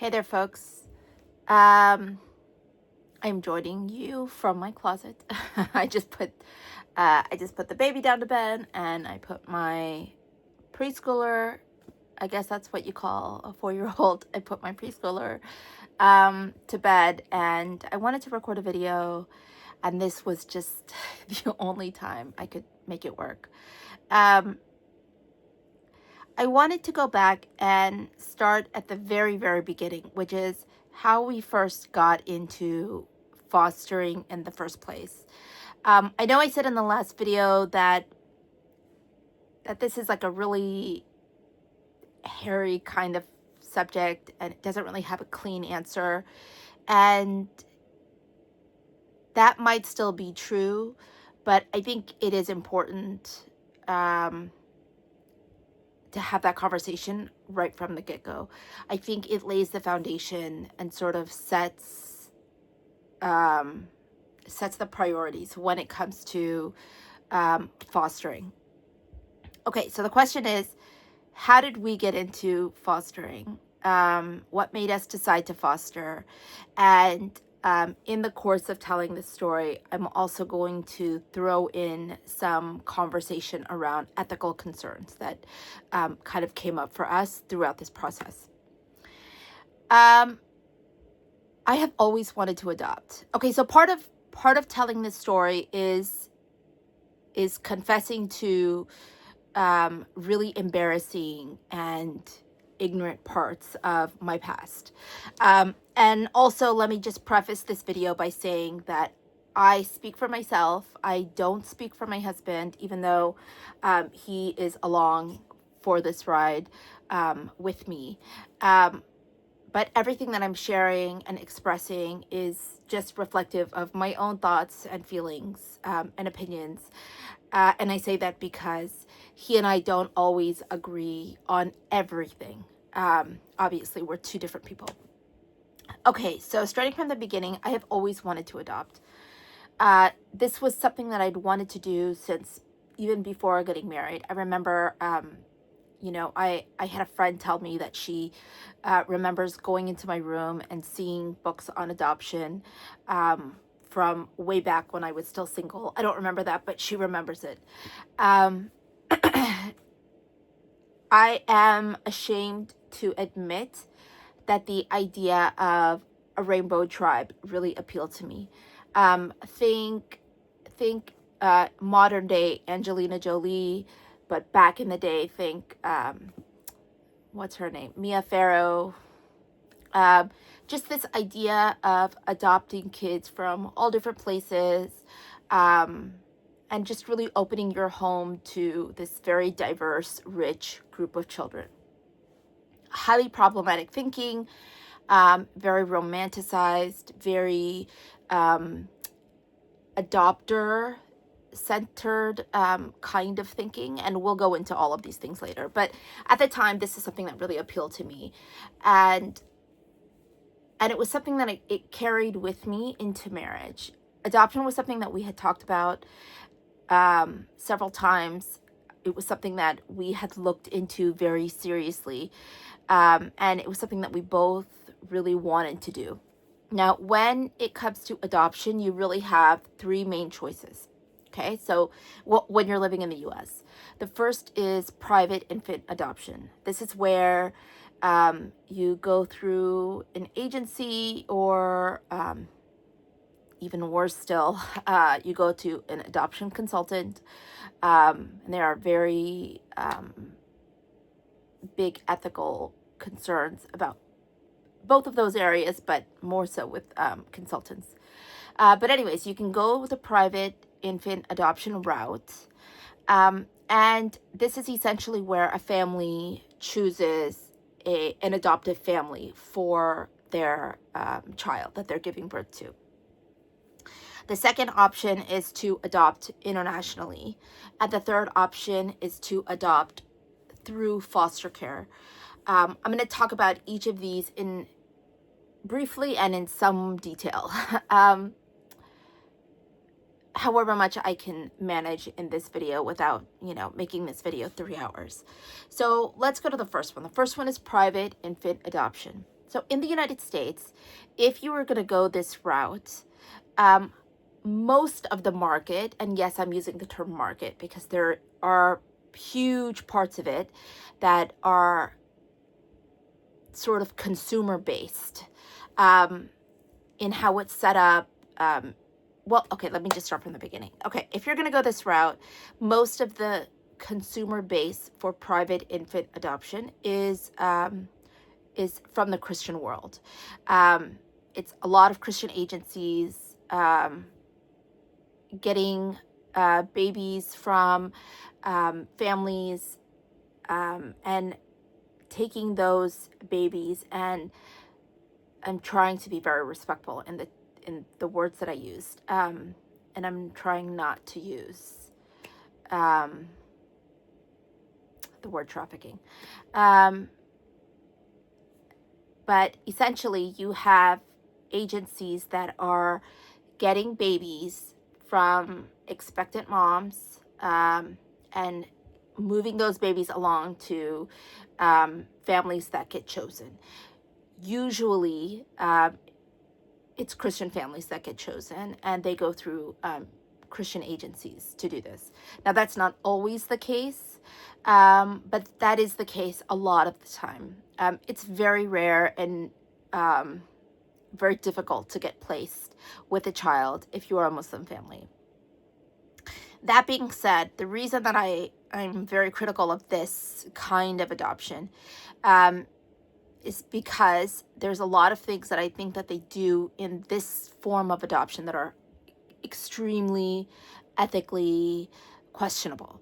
Hey there, folks. I'm joining you from my closet. I just put the baby down to bed, and I put my preschooler. I guess that's what you call a 4-year-old. I put my preschooler to bed, and I wanted to record a video, and this was just the only time I could make it work. I wanted to go back and start at the very, very beginning, which is how we first got into fostering in the first place. I know I said in the last video that this is like a really hairy kind of subject and it doesn't really have a clean answer. And that might still be true, but I think it is important to have that conversation right from the get-go. I think it lays the foundation and sort of sets the priorities when it comes to fostering. Okay, so the question is, how did we get into fostering? What made us decide to foster? And in the course of telling this story, I'm also going to throw in some conversation around ethical concerns that kind of came up for us throughout this process. I have always wanted to adopt. Okay, so part of telling this story is confessing to really embarrassing and ignorant parts of my past. And also, let me just preface this video by saying that I speak for myself. I don't speak for my husband, even though he is along for this ride with me. But everything that I'm sharing and expressing is just reflective of my own thoughts and feelings and opinions. And I say that because he and I don't always agree on everything. Obviously, we're two different people. Okay, so starting from the beginning, I have always wanted to adopt. This was something that I'd wanted to do since even before getting married. I remember, I had a friend tell me that she remembers going into my room and seeing books on adoption from way back when I was still single. I don't remember that, but she remembers it. I am ashamed to admit that the idea of a rainbow tribe really appealed to me. Think modern day Angelina Jolie, but back in the day, think what's her name? Mia Farrow. Just this idea of adopting kids from all different places, and just really opening your home to this very diverse, rich group of children. Highly problematic thinking, very romanticized, very adopter centered kind of thinking, and we'll go into all of these things later. But at the time, this is something that really appealed to me, and it was something that it carried with me into marriage. Adoption was something that we had talked about several times. It was something that we had looked into very seriously, and it was something that we both really wanted to do. Now, when it comes to adoption, you really have three main choices. Okay, so when you're living in the US, the first is private infant adoption. This is where you go through an agency, or even worse still, you go to an adoption consultant. And there are very big ethical concerns about both of those areas, but more so with consultants. But anyways, you can go the private infant adoption route. And this is essentially where a family chooses an adoptive family for their child that they're giving birth to. The second option is to adopt internationally. And the third option is to adopt through foster care. I'm going to talk about each of these in briefly and in some detail. However much I can manage in this video without, making this video 3 hours. So let's go to the first one. The first one is private infant adoption. So in the United States, if you were going to go this route, um, most of the market, and yes, I'm using the term market because there are huge parts of it that are sort of consumer based, in how it's set up. Well, okay, let me just start from the beginning. Okay, if you're going to go this route, most of the consumer base for private infant adoption is from the Christian world. It's a lot of Christian agencies getting babies from families, and taking those babies, and I'm trying to be very respectful in the words that I used, and I'm trying not to use um, the word trafficking. But essentially, you have agencies that are getting babies from expectant moms, and moving those babies along to families that get chosen. Usually, it's Christian families that get chosen, and they go through Christian agencies to do this. Now, that's not always the case, but that is the case a lot of the time. It's very rare and very difficult to get placed with a child if you are a Muslim family. That being said, the reason that I'm very critical of this kind of adoption is because there's a lot of things that I think that they do in this form of adoption that are extremely ethically questionable.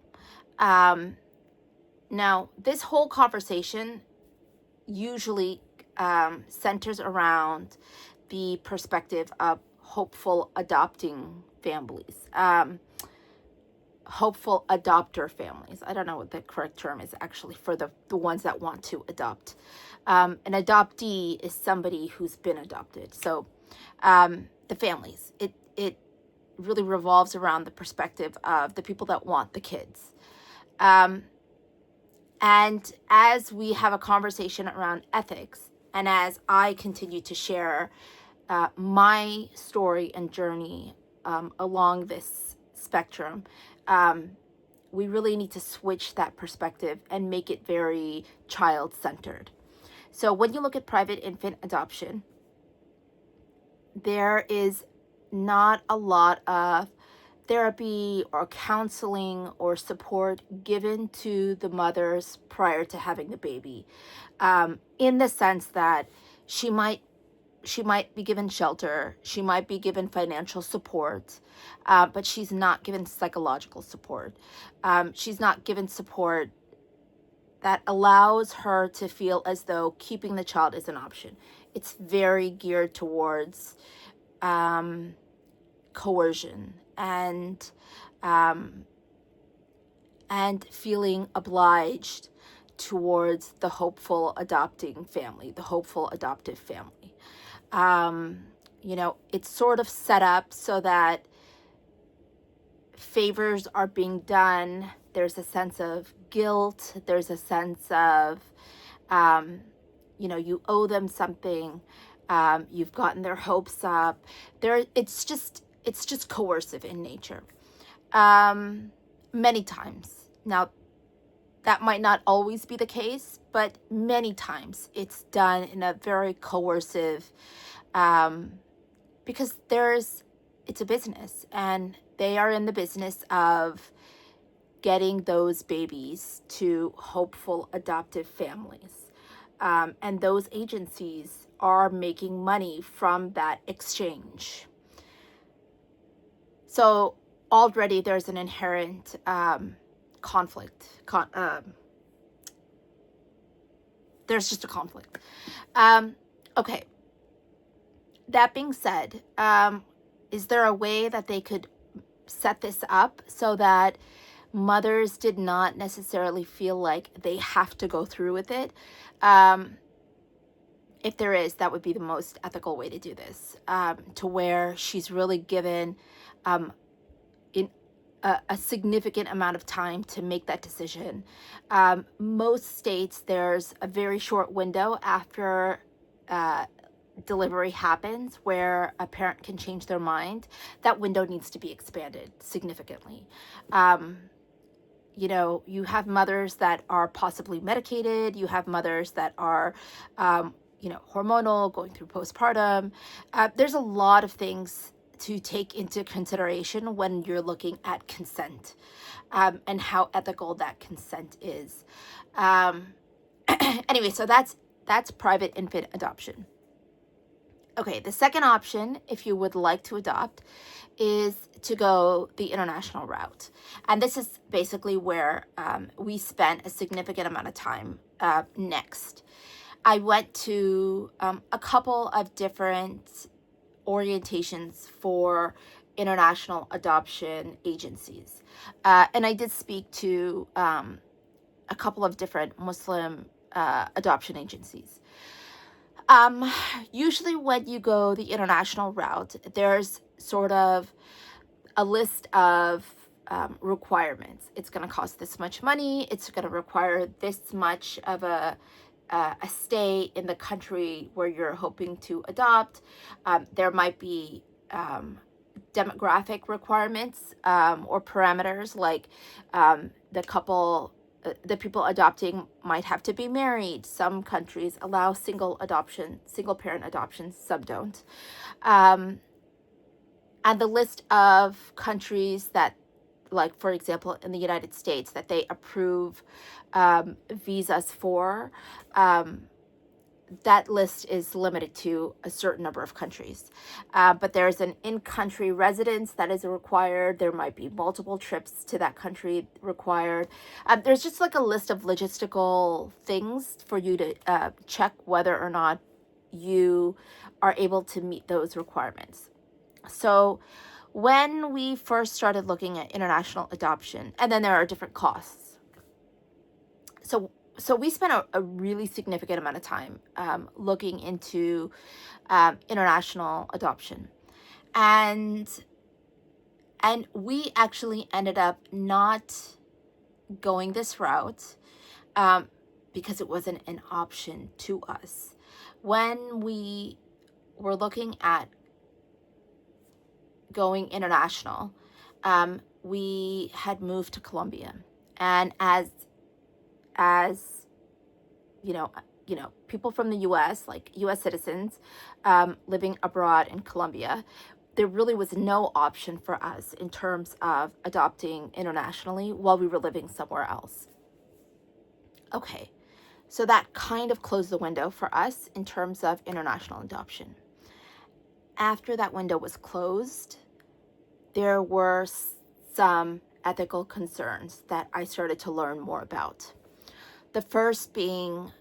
Now, this whole conversation usually centers around the perspective of hopeful adopting families, hopeful adopter families. I don't know what the correct term is actually for the ones that want to adopt. An adoptee is somebody who's been adopted. So the families, it really revolves around the perspective of the people that want the kids. And as we have a conversation around ethics, and as I continue to share my story and journey along this spectrum, we really need to switch that perspective and make it very child-centered. So when you look at private infant adoption, there is not a lot of therapy or counseling or support given to the mothers prior to having the baby, in the sense that she might be given shelter, she might be given financial support, but she's not given psychological support. She's not given support that allows her to feel as though keeping the child is an option. It's very geared towards coercion and feeling obliged towards the hopeful adopting family, the hopeful adoptive family. It's sort of set up so that favors are being done. There's a sense of guilt. There's a sense of, you owe them something. You've gotten their hopes up. It's just coercive in nature. Many times. Now, that might not always be the case, but many times it's done in a very coercive, because it's a business, and they are in the business of getting those babies to hopeful adoptive families. And those agencies are making money from that exchange. So already there's an inherent conflict. There's just a conflict. Okay. That being said, is there a way that they could set this up so that mothers did not necessarily feel like they have to go through with it? If there is, that would be the most ethical way to do this, to where she's really given in a significant amount of time to make that decision. Most states, there's a very short window after delivery happens where a parent can change their mind, that window needs to be expanded significantly. You have mothers that are possibly medicated, you have mothers that are, hormonal, going through postpartum. There's a lot of things to take into consideration when you're looking at consent, and how ethical that consent is. Anyway, so that's private infant adoption. Okay, the second option, if you would like to adopt, is to go the international route. And this is basically where we spent a significant amount of time next. I went to a couple of different orientations for international adoption agencies. And I did speak to a couple of different Muslim adoption agencies. Usually when you go the international route, there's sort of a list of requirements. It's going to cost this much money. It's going to require this much of a stay in the country where you're hoping to adopt. There might be demographic requirements or parameters, like the people adopting might have to be married. Some countries allow single parent adoptions, some don't. And the list of countries that, like, for example, in the United States, that they approve visas for, that list is limited to a certain number of countries. But there's an in-country residence that is required. There might be multiple trips to that country required. There's just like a list of logistical things for you to check whether or not you are able to meet those requirements. So when we first started looking at international adoption, and then there are different costs. So we spent a really significant amount of time looking into international adoption. And we actually ended up not going this route because it wasn't an option to us. When we were looking at going international, we had moved to Colombia. And as people from the U.S., like U.S. citizens living abroad in Colombia, there really was no option for us in terms of adopting internationally while we were living somewhere else. Okay, so that kind of closed the window for us in terms of international adoption. After that window was closed, there were some ethical concerns that I started to learn more about. The first being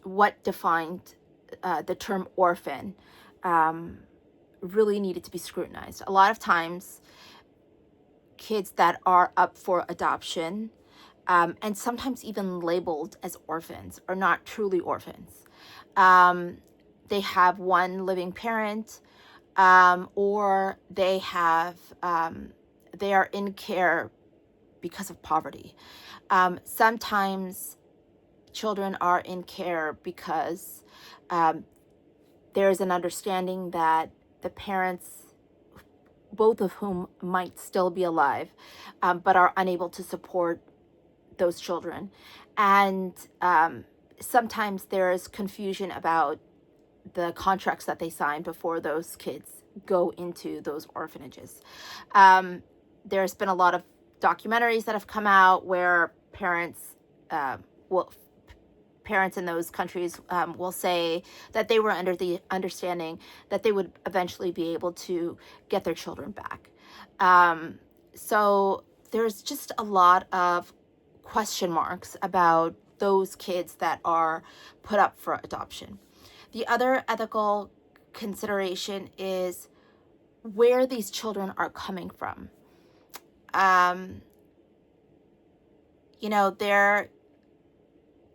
what defined the term orphan really needed to be scrutinized. A lot of times, kids that are up for adoption, and sometimes even labeled as orphans, are not truly orphans. They have one living parent, or they are in care because of poverty. Sometimes children are in care because there's an understanding that the parents, both of whom might still be alive, but are unable to support those children. And sometimes there is confusion about the contracts that they sign before those kids go into those orphanages. There's been a lot of documentaries that have come out where parents in those countries will say that they were under the understanding that they would eventually be able to get their children back. So there's just a lot of question marks about those kids that are put up for adoption. The other ethical consideration is where these children are coming from.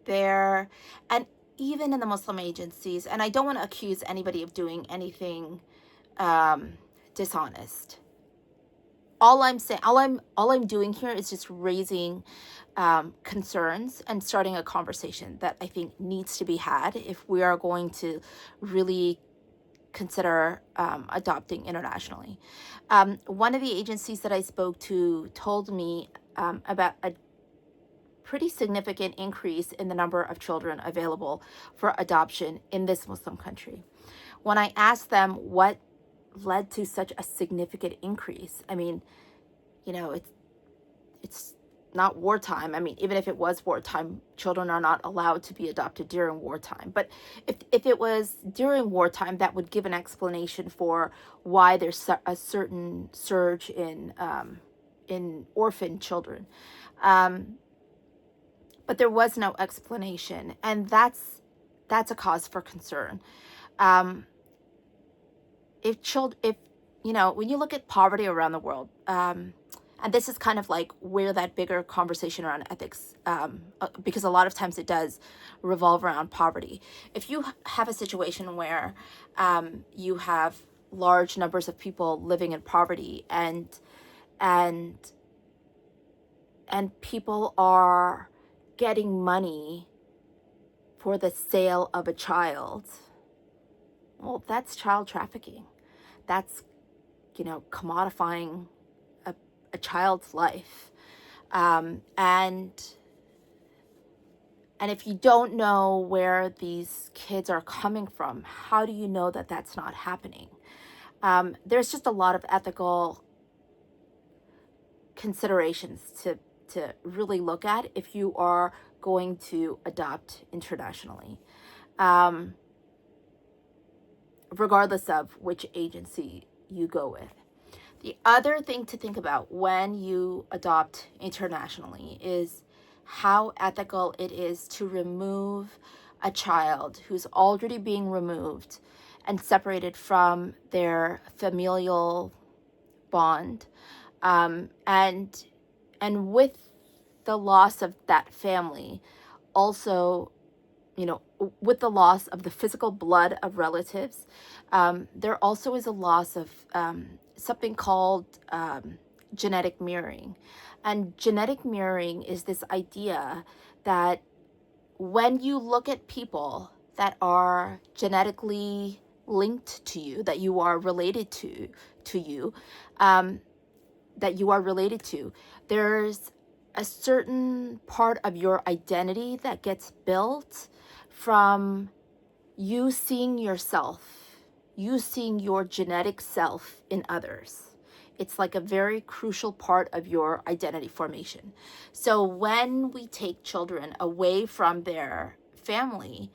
They're, and even in the Muslim agencies, and I don't want to accuse anybody of doing anything dishonest, all I'm saying, all I'm doing here is just raising concerns and starting a conversation that I think needs to be had if we are going to really consider adopting internationally. One of the agencies that I spoke to told me about a pretty significant increase in the number of children available for adoption in this Muslim country. When I asked them what led to such a significant increase, I mean, you know, it's not wartime. I mean, even if it was wartime, children are not allowed to be adopted during wartime. But if it was during wartime, that would give an explanation for why there's a certain surge in orphan children. But there was no explanation, and that's a cause for concern. If you know, when you look at poverty around the world, and this is kind of like where that bigger conversation around ethics, because a lot of times it does revolve around poverty. If you have a situation where you have large numbers of people living in poverty, and people are getting money for the sale of a child, well, that's child trafficking. That's, you know, commodifying a child's life. And if you don't know where these kids are coming from, how do you know that that's not happening? There's just a lot of ethical considerations to really look at if you are going to adopt internationally, regardless of which agency you go with. The other thing to think about when you adopt internationally is how ethical it is to remove a child who's already being removed and separated from their familial bond, and with the loss of that family, also, you know, with the loss of the physical blood of relatives, there also is a loss of something called genetic mirroring. And genetic mirroring is this idea that when you look at people that are genetically linked to you, that you are related to you, that you are related to, there's a certain part of your identity that gets built from you seeing yourself, you seeing your genetic self in others. It's like a very crucial part of your identity formation. So when we take children away from their family,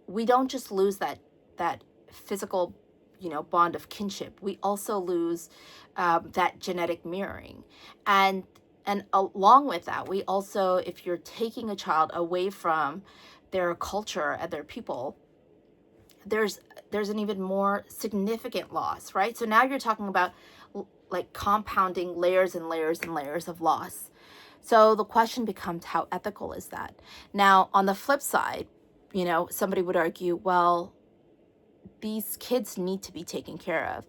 we don't just lose that physical, you know, bond of kinship. We also lose that genetic mirroring, and along with that, we also, if you're taking a child away from their culture and their people, there's an even more significant loss, right? So now you're talking about like compounding layers and layers and layers of loss. So the question becomes, how ethical is that? Now, on the flip side, you know, somebody would argue, well, these kids need to be taken care of.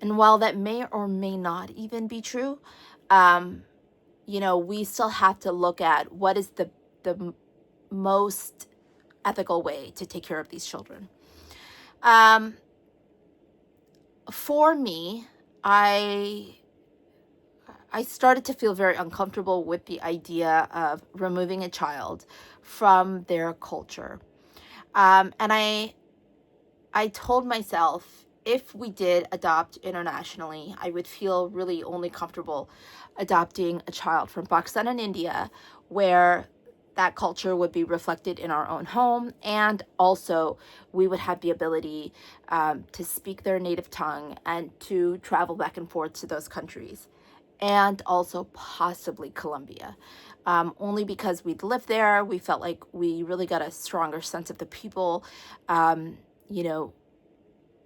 And while that may or may not even be true, you know, we still have to look at what is the most ethical way to take care of these children. For me, I started to feel very uncomfortable with the idea of removing a child from their culture. And I told myself, if we did adopt internationally, I would feel really only comfortable adopting a child from Pakistan and India, where that culture would be reflected in our own home, and also we would have the ability to speak their native tongue and to travel back and forth to those countries, and also possibly Colombia. Only because we'd lived there, we felt like we really got a stronger sense of the people. You know,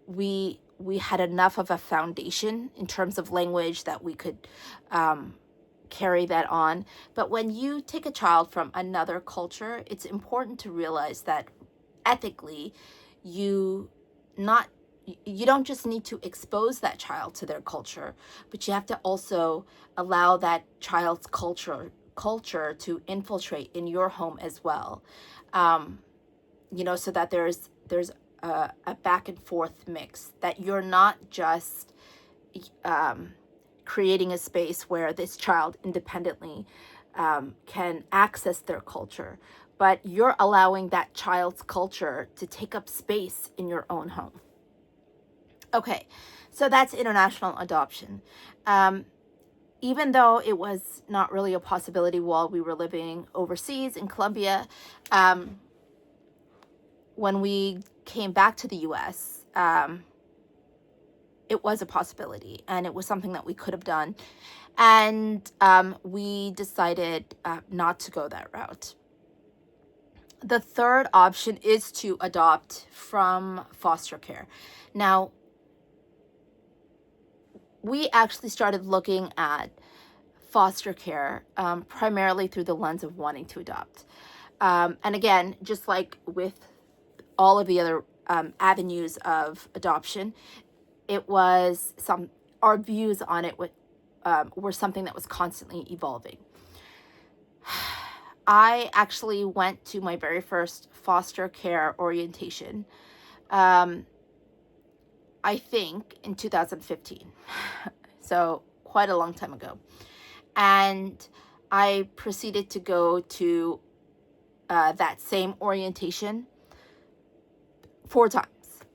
we had enough of a foundation in terms of language that we could carry that on. But when you take a child from another culture, it's important to realize that ethically, you you don't just need to expose that child to their culture, but you have to also allow that child's culture to infiltrate in your home as well. Um, so that there's a back and forth mix, that you're not just um, creating a space where this child independently can access their culture, but you're allowing that child's culture to take up space in your own home. Okay, so that's international adoption. Even though it was not really a possibility while we were living overseas in Colombia, when we came back to the US, it was a possibility, and it was something that we could have done. And we decided not to go that route. The third option is to adopt from foster care. Now, we actually started looking at foster care primarily through the lens of wanting to adopt. And again, just like with all of the other avenues of adoption, it was our views on it were something that was constantly evolving. I actually went to my very first foster care orientation, I think in 2015. So quite a long time ago. And I proceeded to go to that same orientation 4 times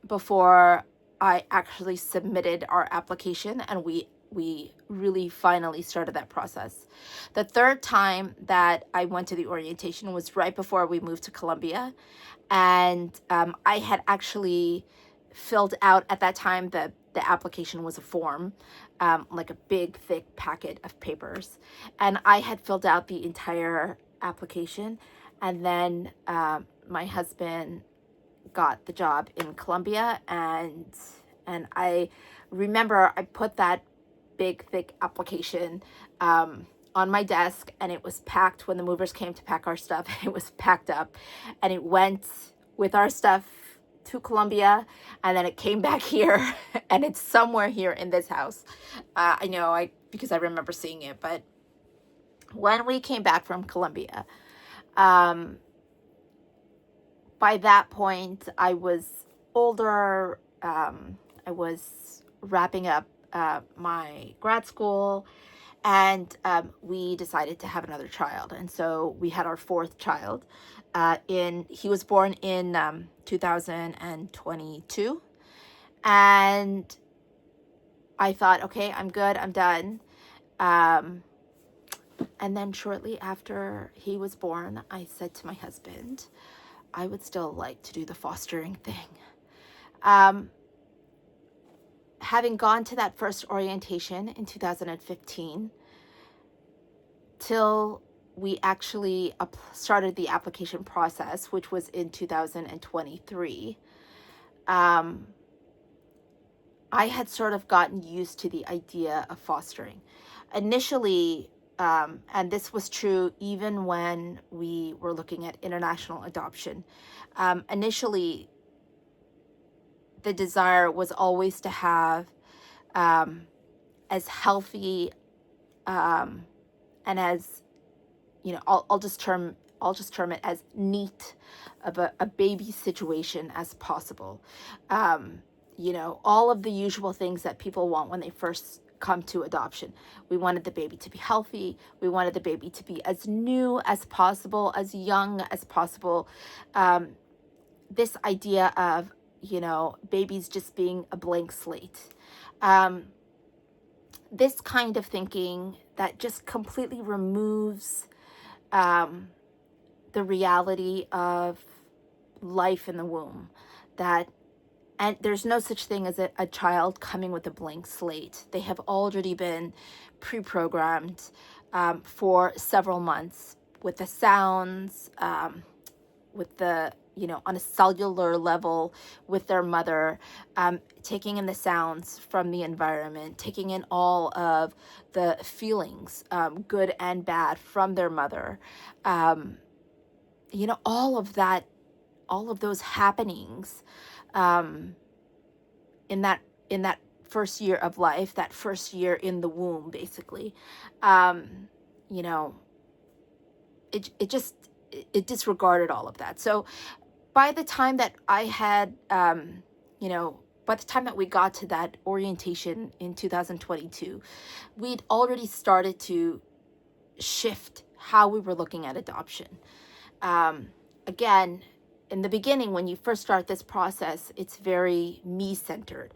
before I actually submitted our application, and we really finally started that process. The third time that I went to the orientation was right before we moved to Colombia, and I had actually filled out at that time. The application was a form, like a big thick packet of papers, and I had filled out the entire application, and then my husband got the job in Colombia, and I remember I put that big thick application on my desk, and it was packed when the movers came to pack our stuff. It was packed up, and it went with our stuff to Colombia, and then it came back here, and it's somewhere here in this house. I know, because I remember seeing it. But when we came back from Colombia, by that point, I was older. I was wrapping up my grad school, and we decided to have another child. And so we had our 4th child. He was born in 2022. And I thought, okay, I'm good, I'm done. And then shortly after he was born, I said to my husband, I would still like to do the fostering thing. Having gone to that first orientation in 2015 till we actually started the application process, which was in 2023, I had sort of gotten used to the idea of fostering. Initially, and this was true even when we were looking at international adoption, initially, the desire was always to have as healthy and as, I'll just term it as neat of a baby situation as possible. All of the usual things that people want when they first come to adoption. We wanted the baby to be healthy. We wanted the baby to be as new as possible, as young as possible. This idea of, babies just being a blank slate. This kind of thinking that just completely removes the reality of life in the womb. And there's no such thing as a child coming with a blank slate. They have already been pre-programmed for several months with the sounds, with the, on a cellular level with their mother, taking in the sounds from the environment, taking in all of the feelings, good and bad, from their mother. All of that, all of those happenings in in that first year of life, that first year in the womb, basically. Um, you know, it disregarded all of that. So by the time that I had, you know, by the time that we got to that orientation in 2022, we'd already started to shift how we were looking at adoption. Again, in the beginning, when you first start this process, it's very me-centered.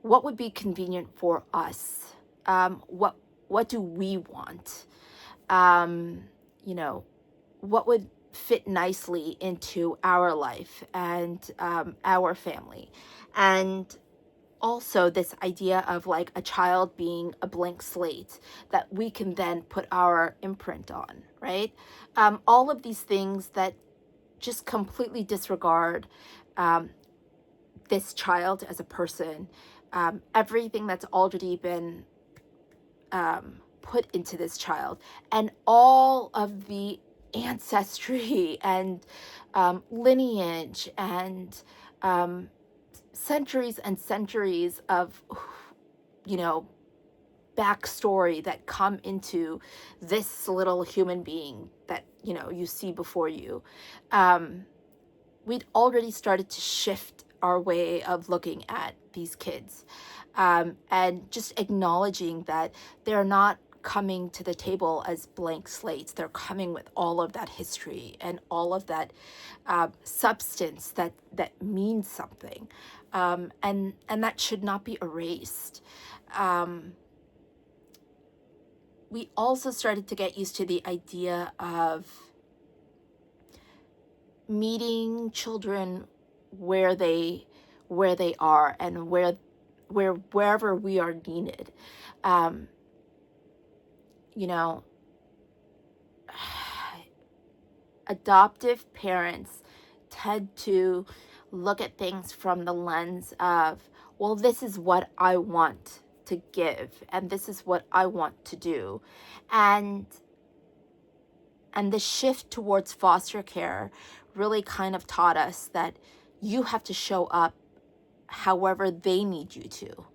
What would be convenient for us? What do we want? You know, what would fit nicely into our life and our family? And also this idea of like a child being a blank slate that we can then put our imprint on, right? All of these things that just completely disregard this child as a person, everything that's already been put into this child, and all of the ancestry and lineage and centuries and centuries of, you know, backstory that come into this little human being that, you know, you see before you. We'd already started to shift our way of looking at these kids, and just acknowledging that they're not coming to the table as blank slates. They're coming with all of that history and all of that substance that means something, and that should not be erased. We also started to get used to the idea of meeting children where they are and wherever we are needed. You know, adoptive parents tend to look at things from the lens of, well, this is what I want to give and this is what I want to do. And the shift towards foster care really kind of taught us that you have to show up however they need you to.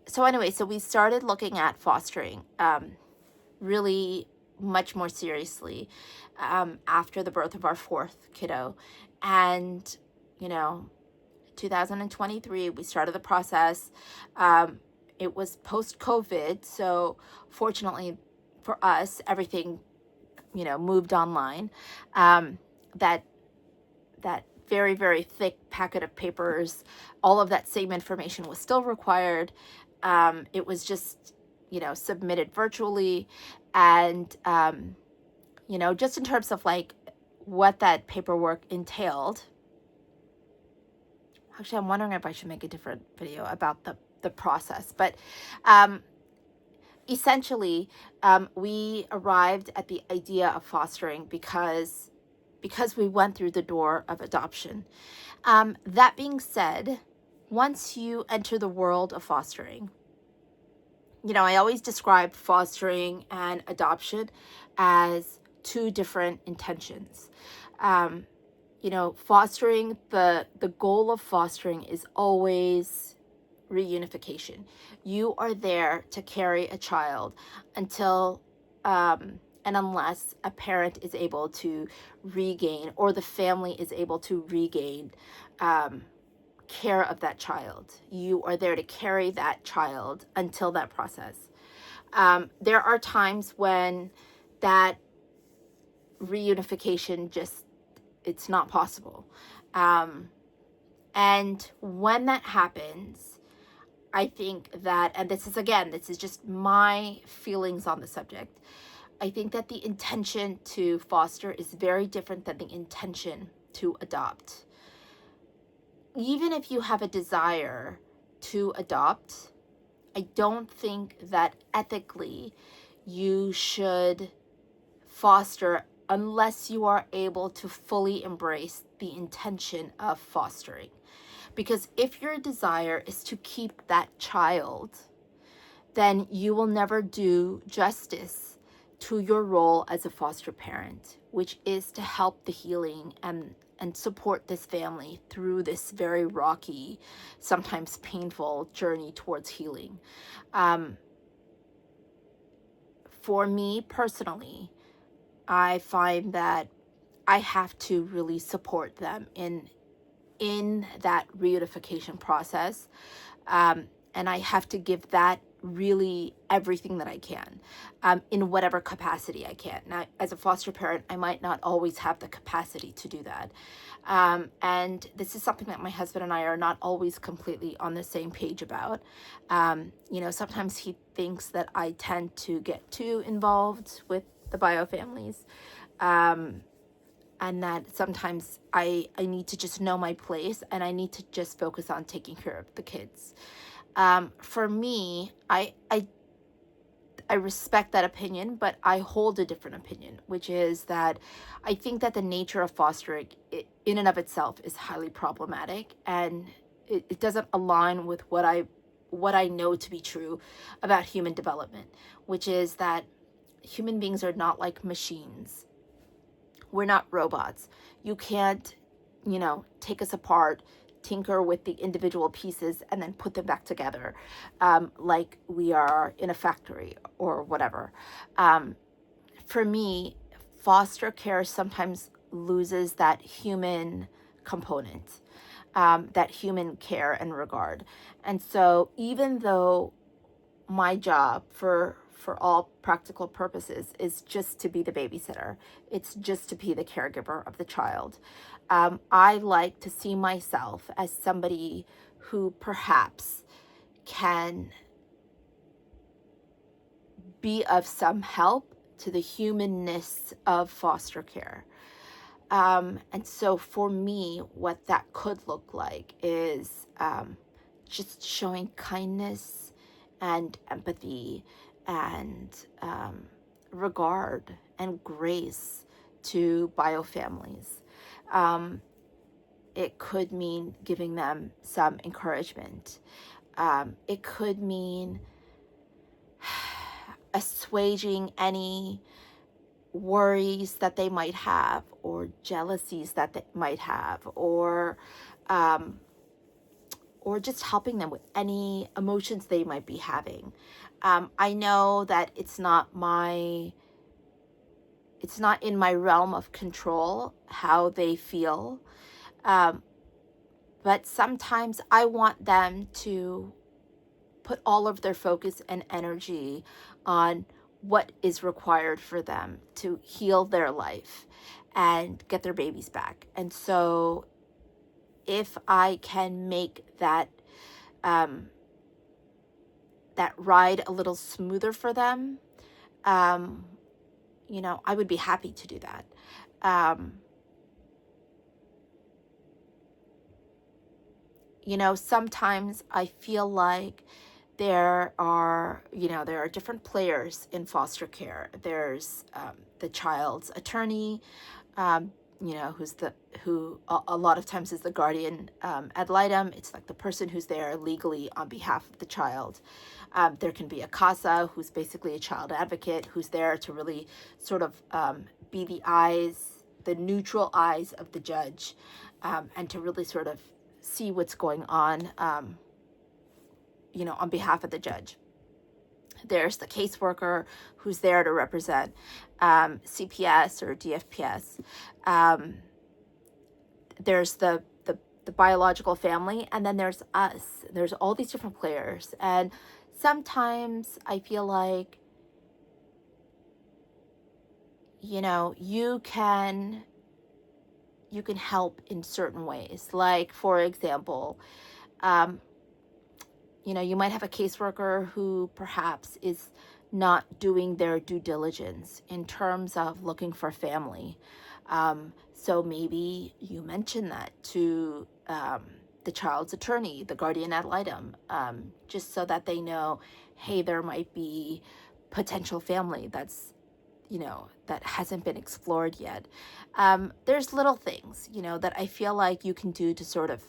So anyway, so we started looking at fostering really much more seriously after the birth of our fourth kiddo. And, you know, 2023, we started the process. It was post-COVID, so fortunately for us, everything, you know, moved online. That very, very thick packet of papers, all of that same information was still required. It was just, you know, submitted virtually. And, you know, just in terms of like what that paperwork entailed. Actually, I'm wondering if I should make a different video about the process. But essentially, we arrived at the idea of fostering because we went through the door of adoption. That being said, once you enter the world of fostering, you know, I always describe fostering and adoption as two different intentions. You know, fostering, the goal of fostering is always reunification. You are there to carry a child until and unless a parent is able to regain, or the family is able to regain care of that child. You are there to carry that child until that process. There are times when that reunification just, it's not possible. And when that happens, I think that, and this is just my feelings on the subject, I think that the intention to foster is very different than the intention to adopt. Even if you have a desire to adopt, I don't think that ethically you should foster unless you are able to fully embrace the intention of fostering. Because if your desire is to keep that child, then you will never do justice to your role as a foster parent, which is to help the healing and support this family through this very rocky, sometimes painful journey towards healing. For me personally, I find that I have to really support them in that reunification process. And I have to give that really everything that I can, in whatever capacity I can. Now, as a foster parent, I might not always have the capacity to do that. And this is something that my husband and I are not always completely on the same page about. Sometimes he thinks that I tend to get too involved with the bio families. And that sometimes I need to just know my place, and I need to just focus on taking care of the kids. For me, I respect that opinion, but I hold a different opinion, which is that I think that the nature of fostering in and of itself is highly problematic, and it doesn't align with what I know to be true about human development, which is that human beings are not like machines. We're not robots. You can't, take us apart, tinker with the individual pieces, and then put them back together, like we are in a factory or whatever. For me, foster care sometimes loses that human component, that human care and regard. And so even though my job for all practical purposes is just to be the babysitter, it's just to be the caregiver of the child, I like to see myself as somebody who perhaps can be of some help to the humanness of foster care. And so for me, what that could look like is just showing kindness and empathy and regard and grace to bio families. It could mean giving them some encouragement. It could mean assuaging any worries that they might have, or jealousies that they might have, or just helping them with any emotions they might be having. I know that it's not in my realm of control how they feel, but sometimes I want them to put all of their focus and energy on what is required for them to heal their life and get their babies back. And so if I can make that ride a little smoother for them, I would be happy to do that. Sometimes I feel like there are different players in foster care. There's the child's attorney, who a lot of times is the guardian ad litem. It's like the person who's there legally on behalf of the child. There can be a CASA, who's basically a child advocate, who's there to really sort of be the neutral eyes of the judge, and to really sort of see what's going on, on behalf of the judge. There's the caseworker, who's there to represent CPS or DFPS. There's the biological family, and then there's us. There's all these different players, and sometimes I feel like, you can help in certain ways. Like, for example, you might have a caseworker who perhaps is not doing their due diligence in terms of looking for family. So maybe you mention that to the child's attorney, the guardian ad litem, just so that they know, hey, there might be potential family that's, that hasn't been explored yet. There's little things, that I feel like you can do to sort of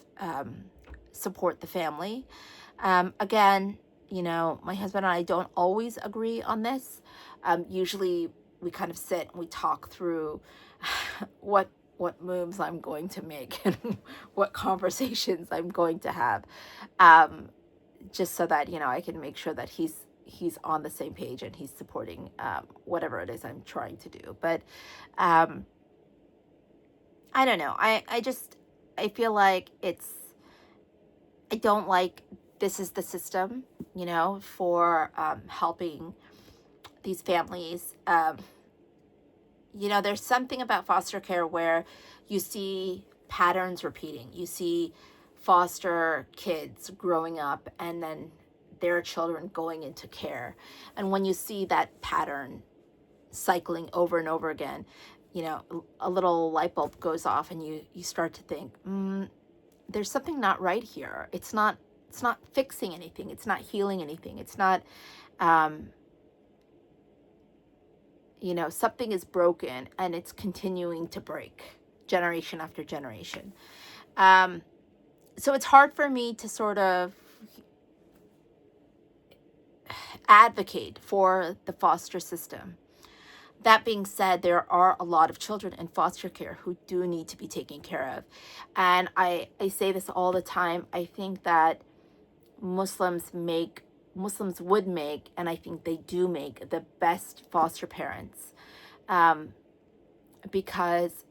support the family. Again, my husband and I don't always agree on this. Usually kind of sit and we talk through what moves I'm going to make and what conversations I'm going to have, just so that, you know, I can make sure that he's on the same page and he's supporting whatever it is I'm trying to do. But I don't know. I feel like I don't like this is the system, you know, for helping these families. You know, there's something about foster care where you see patterns repeating. You see foster kids growing up and then their children going into care. And when you see that pattern cycling over and over again, you know, a little light bulb goes off and you start to think, there's something not right here. It's not fixing anything. It's not healing anything. It's not, you know, something is broken and it's continuing to break generation after generation. So it's hard for me to sort of advocate for the foster system. That being said, there are a lot of children in foster care who do need to be taken care of. And I say this all the time. I think that Muslims would make, and I think they do make, the best foster parents, because,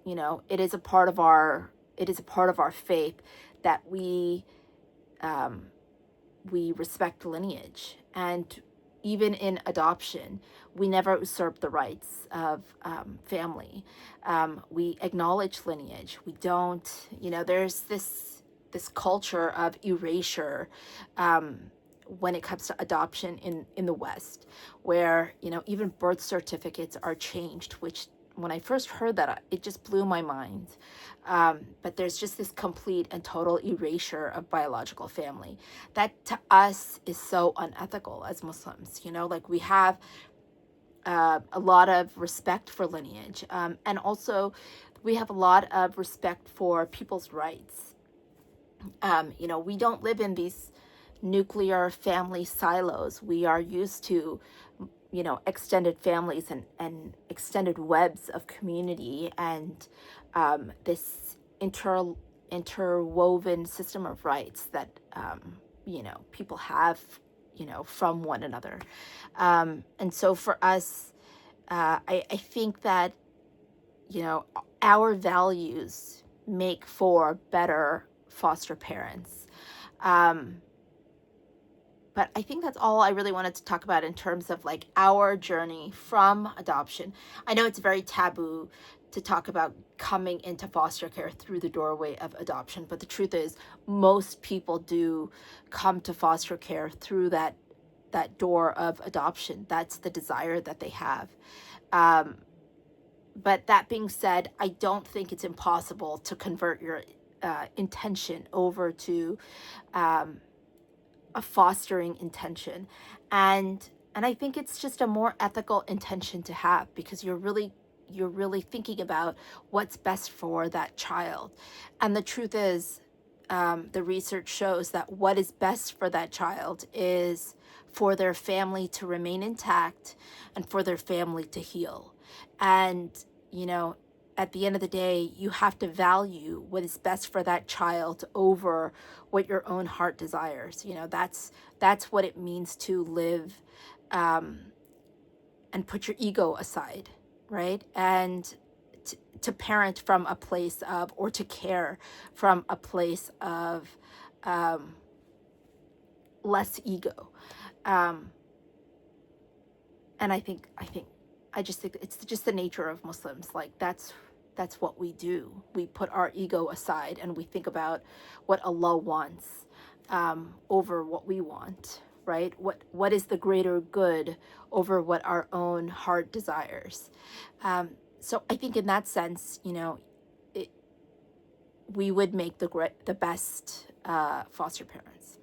you know, it is a part of our faith that we respect lineage. And even in adoption, we never usurp the rights of family. We acknowledge lineage. We don't, you know, there's this culture of erasure when it comes to adoption in the West, where, you know, even birth certificates are changed, which when I first heard that, it just blew my mind. But there's just this complete and total erasure of biological family that to us is so unethical as Muslims. You know, like we have a lot of respect for lineage, and also we have a lot of respect for people's rights. You know, we don't live in these nuclear family silos. We are used to, you know, extended families and extended webs of community, and this interwoven system of rights that, you know, people have, you know, from one another. And so for us, I think that, you know, our values make for better foster parents. But I think that's all I really wanted to talk about in terms of like our journey from adoption. I know it's very taboo to talk about coming into foster care through the doorway of adoption, but the truth is most people do come to foster care through that door of adoption. That's the desire that they have. But that being said, I don't think it's impossible to convert your intention over to a fostering intention, and I think it's just a more ethical intention to have, because you're really thinking about what's best for that child. And the truth is, the research shows that what is best for that child is for their family to remain intact and for their family to heal. And, you know, at the end of the day, you have to value what is best for that child over what your own heart desires. You know, that's what it means to live, and put your ego aside, right? And to parent from a place of, or to care from a place of less ego. And I just think it's just the nature of Muslims. Like that's what we do. We put our ego aside and we think about what Allah wants over what we want, right? What is the greater good over what our own heart desires? So I think in that sense, you know, we would make the best foster parents.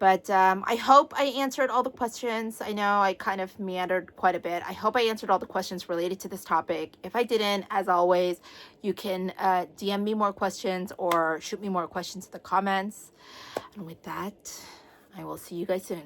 But I hope I answered all the questions. I know I kind of meandered quite a bit. I hope I answered all the questions related to this topic. If I didn't, as always, you can DM me more questions or shoot me more questions in the comments. And with that, I will see you guys soon.